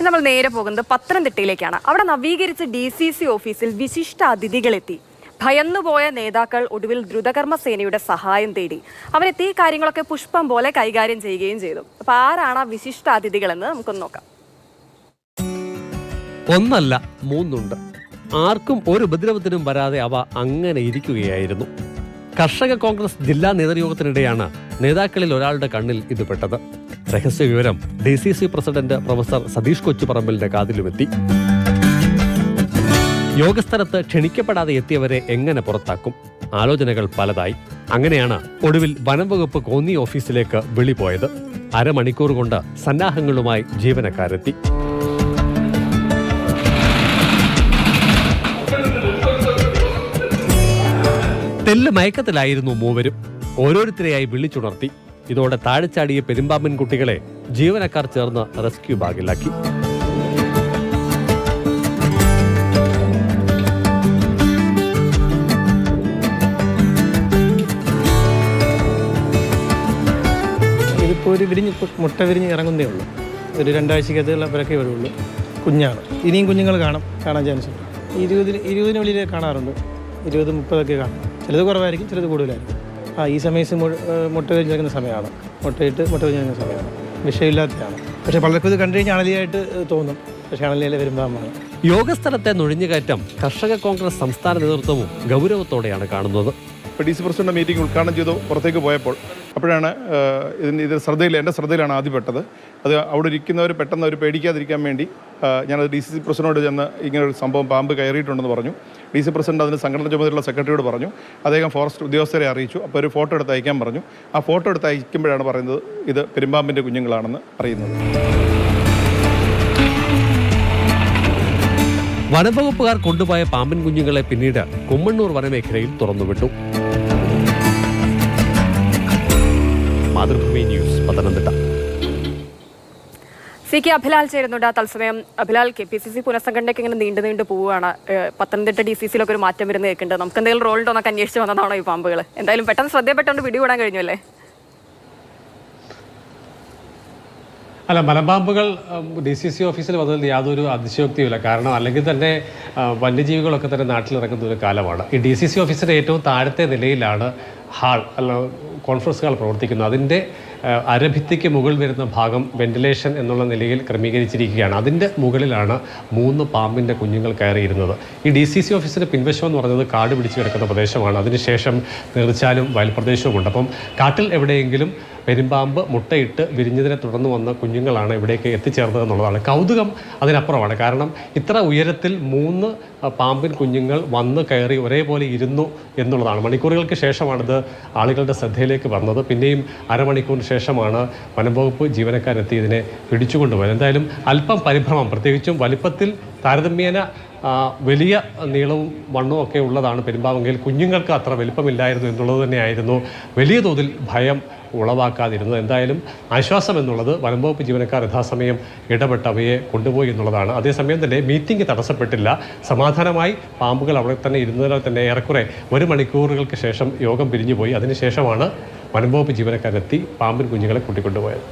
നമ്മൾ നേരെ പോകുന്നത് പത്തനംതിട്ടയിലേക്കാണ്. അവിടെ നവീകരിച്ച DCC ഓഫീസിൽ വിശിഷ്ട അതിഥികളെത്തി. ഭയന്നുപോയ നേതാക്കൾ ഒടുവിൽ ദ്രുതകർമ്മ സേനയുടെ സഹായം തേടി. അവരെത്തി കാര്യങ്ങളൊക്കെ പുഷ്പം പോലെ കൈകാര്യം ചെയ്യുകയും ചെയ്തു. അപ്പൊ ആരാണ് ആ വിശിഷ്ട അതിഥികളെന്ന് നമുക്കൊന്ന് നോക്കാം. ഒന്നല്ല, മൂന്നുണ്ട്. ആർക്കും ഒരു ഉപദ്രവത്തിനും വരാതെ അവ അങ്ങനെ ഇരിക്കുകയായിരുന്നു. കർഷക കോൺഗ്രസ് ജില്ലാ നേതൃയോഗത്തിനിടെയാണ് നേതാക്കളിൽ ഒരാളുടെ കണ്ണിൽ ഇത് പെട്ടത്. രഹസ്യ വിവരം DCC പ്രസിഡന്റ് പ്രൊഫസർ സതീഷ് കൊച്ചുപറമ്പലിന്റെ കാതിലുമെത്തി. യോഗസ്ഥലത്ത് ക്ഷണിക്കപ്പെടാതെ എത്തിയവരെ എങ്ങനെ പുറത്താക്കും? ആലോചനകൾ പലതായി. അങ്ങനെയാണ് ഒടുവിൽ വനംവകുപ്പ് കോന്നി ഓഫീസിലേക്ക് വിളി പോയത്. അരമണിക്കൂർ കൊണ്ട് സന്നാഹങ്ങളുമായി ജീവനക്കാരെത്തി. തെല്ല് മയക്കത്തിലായിരുന്നു മൂവരും. ഓരോരുത്തരെയായി വിളിച്ചുണർത്തി. ഇതോടെ താഴെച്ചാടിയ പെരുമ്പാമ്പൻ കുട്ടികളെ ജീവനക്കാർ ചേർന്ന് റെസ്ക്യൂ ബാഗിലാക്കി. ഇതിപ്പോൾ ഒരു മുട്ട വിരിഞ്ഞ് ഇറങ്ങുന്നേ ഉള്ളൂ. ഒരു 2 ആഴ്ചക്കകത്തുള്ള പിറക്കേ വരുള്ളൂ. കുഞ്ഞാണ്. ഇനിയും കുഞ്ഞുങ്ങൾ കാണാൻ ചാൻസ് ഉണ്ട്. 20 വെളിയിൽ കാണാറുണ്ട്. 20-30 കാണും. ചിലത് കുറവായിരിക്കും, ചിലത് കൂടുതലായിരിക്കും. ഈ സമയത്ത് മുട്ട വിരിഞ്ഞിരിക്കുന്ന സമയമാണ്. മുട്ട വിരിഞ്ഞിരിക്കുന്ന സമയമാണ്. വിഷയമില്ലാത്തതാണ്. പക്ഷേ പലർക്കും ഇത് കണ്ടു കഴിഞ്ഞാൽ അണലിയായിട്ട് തോന്നും. പക്ഷേ അണലിയിലെ വരുമ്പോഴാണ്. യോഗസ്ഥലത്തെ നുഴഞ്ഞുകയറ്റം കർഷക കോൺഗ്രസ് സംസ്ഥാന നേതൃത്വവും ഗൗരവത്തോടെയാണ് കാണുന്നത്. DC പ്രസിഡന്റ് മീറ്റിംഗ് ഉദ്ഘാടനം ചെയ്തു പുറത്തേക്ക് പോയപ്പോൾ അപ്പോഴാണ് എൻ്റെ ശ്രദ്ധയിലാണ് ആദ്യപ്പെട്ടത്. അത് അവിടെ ഇരിക്കുന്നവർ പെട്ടെന്ന് അവർ പേടിക്കാതിരിക്കാൻ വേണ്ടി ഞാനത് DCC പ്രസിഡന്റിനോട് ചെന്ന് ഇങ്ങനെ ഒരു സംഭവം പാമ്പ് കയറിയിട്ടുണ്ടെന്ന് പറഞ്ഞു. DC പ്രസിഡന്റ് അതിന് സംഘടന ചുമതലയുള്ള സെക്രട്ടറിയോട് പറഞ്ഞു. അദ്ദേഹം ഫോറസ്റ്റ് ഉദ്യോഗസ്ഥരെ അറിയിച്ചു. അപ്പോൾ ഒരു ഫോട്ടോ എടുത്ത് അയക്കാൻ പറഞ്ഞു. ആ ഫോട്ടോ എടുത്ത് അയക്കുമ്പോഴാണ് പറയുന്നത് ഇത് പെരുമ്പാമ്പിൻ്റെ കുഞ്ഞുങ്ങളാണെന്ന് അറിയുന്നത്. വനംവകുപ്പുകാർ കൊണ്ടുപോയ പാമ്പൻ കുഞ്ഞുങ്ങളെ പിന്നീട് കുമ്മണ്ണൂർ വനമേഖലയിൽ തുറന്നുവിട്ടു. മാതൃഭൂമി ന്യൂസ്, പത്തനംതിട്ട. CK അഭിലാൽ ചേരുന്നുണ്ട് തത്സമയം. അഭിലാൽ, KPCC പുനഃസംഘടനയ്ക്ക് ഇങ്ങനെ നീണ്ടു പോവുകയാണ്. പത്തനംതിട്ട DCCയിലൊക്കെ ഒരു മാറ്റം വരുന്ന കേൾക്കുന്നുണ്ട്. നമുക്ക് എന്തെങ്കിലും റോൾ ഉണ്ടോ എന്നൊക്കെ അന്വേഷിച്ച് വന്നതാണോ ഈ പാമ്പുകൾ? എന്തായാലും പെട്ടെന്ന് ശ്രദ്ധയപ്പെട്ടുകൊണ്ട് പിടികൂടാൻ കഴിഞ്ഞു അല്ലേ? അല്ല, മലമ്പാമ്പുകൾ DCC ഓഫീസിൽ വന്നതിൽ യാതൊരു അതിശയോക്തിയുമില്ല. കാരണം അല്ലെങ്കിൽ തന്നെ വന്യജീവികളൊക്കെ തന്നെ നാട്ടിലിറങ്ങുന്ന ഒരു കാലമാണ്. ഈ DCC ഓഫീസിൻ്റെ ഏറ്റവും താഴത്തെ നിലയിലാണ് ഹാൾ കോൺഫറൻസ് ഹാൾ പ്രവർത്തിക്കുന്നത്. അതിൻ്റെ അരഭിത്തിക്ക് മുകളിൽ വരുന്ന ഭാഗം വെന്റിലേഷൻ എന്നുള്ള നിലയിൽ ക്രമീകരിച്ചിരിക്കുകയാണ്. അതിൻ്റെ മുകളിലാണ് 3 പാമ്പിൻ്റെ കുഞ്ഞുങ്ങൾ കയറിയിരുന്നത്. ഈ DCC ഓഫീസിൻ്റെ പിൻവശം എന്ന് പറയുന്നത് കാട് പിടിച്ച് കിടക്കുന്ന പ്രദേശമാണ്. അതിനുശേഷം നീർച്ചാലും വയൽപ്രദേശവുമുണ്ട്. അപ്പം കാട്ടിൽ എവിടെയെങ്കിലും പെരുമ്പാമ്പ് മുട്ടയിട്ട് വിരിഞ്ഞതിനെ തുടർന്ന് വന്ന കുഞ്ഞുങ്ങളാണ് ഇവിടേക്ക് എത്തിച്ചേർന്നത് എന്നുള്ളതാണ്. കൗതുകം അതിനപ്പുറമാണ്. കാരണം ഇത്ര ഉയരത്തിൽ 3 പാമ്പിൻ കുഞ്ഞുങ്ങൾ വന്ന് കയറി ഒരേപോലെ ഇരുന്നു എന്നുള്ളതാണ്. മണിക്കൂറുകൾക്ക് ശേഷമാണിത് ആളുകളുടെ ശ്രദ്ധയിലേക്ക് വന്നത്. പിന്നെയും അരമണിക്കൂറിന് ശേഷമാണ് വനംവകുപ്പ് ജീവനക്കാരെത്തി ഇതിനെ പിടിച്ചുകൊണ്ടുപോയത്. എന്തായാലും അല്പം പരിഭ്രമം, പ്രത്യേകിച്ചും വലിപ്പത്തിൽ താരതമ്യേന വലിയ നീളവും വണ്ണവും ഒക്കെ ഉള്ളതാണ് പെരുമ്പാമ്പെങ്കിൽ കുഞ്ഞുങ്ങൾക്ക് അത്ര വലിപ്പമില്ലായിരുന്നു എന്നുള്ളത് തന്നെയായിരുന്നു വലിയ തോതിൽ ഭയം ഉളവാക്കാതിരുന്നത്. എന്തായാലും ആശ്വാസം എന്നുള്ളത് വനംവകുപ്പ് ജീവനക്കാർ യഥാസമയം ഇടപെട്ട് അവയെ കൊണ്ടുപോയി എന്നുള്ളതാണ്. അതേസമയം തന്നെ മീറ്റിംഗ് തടസ്സപ്പെട്ടില്ല. സമാധാനമായി പാമ്പുകൾ അവിടെ തന്നെ ഇരുന്നതിനാൽ തന്നെ ഏറെക്കുറെ 1 മണിക്കൂറുകൾക്ക് ശേഷം യോഗം പിരിഞ്ഞുപോയി. അതിനുശേഷമാണ് വനംവകുപ്പ് ജീവനക്കാരെത്തി പാമ്പിൻ കുഞ്ഞുങ്ങളെ കൂട്ടിക്കൊണ്ടുപോയത്.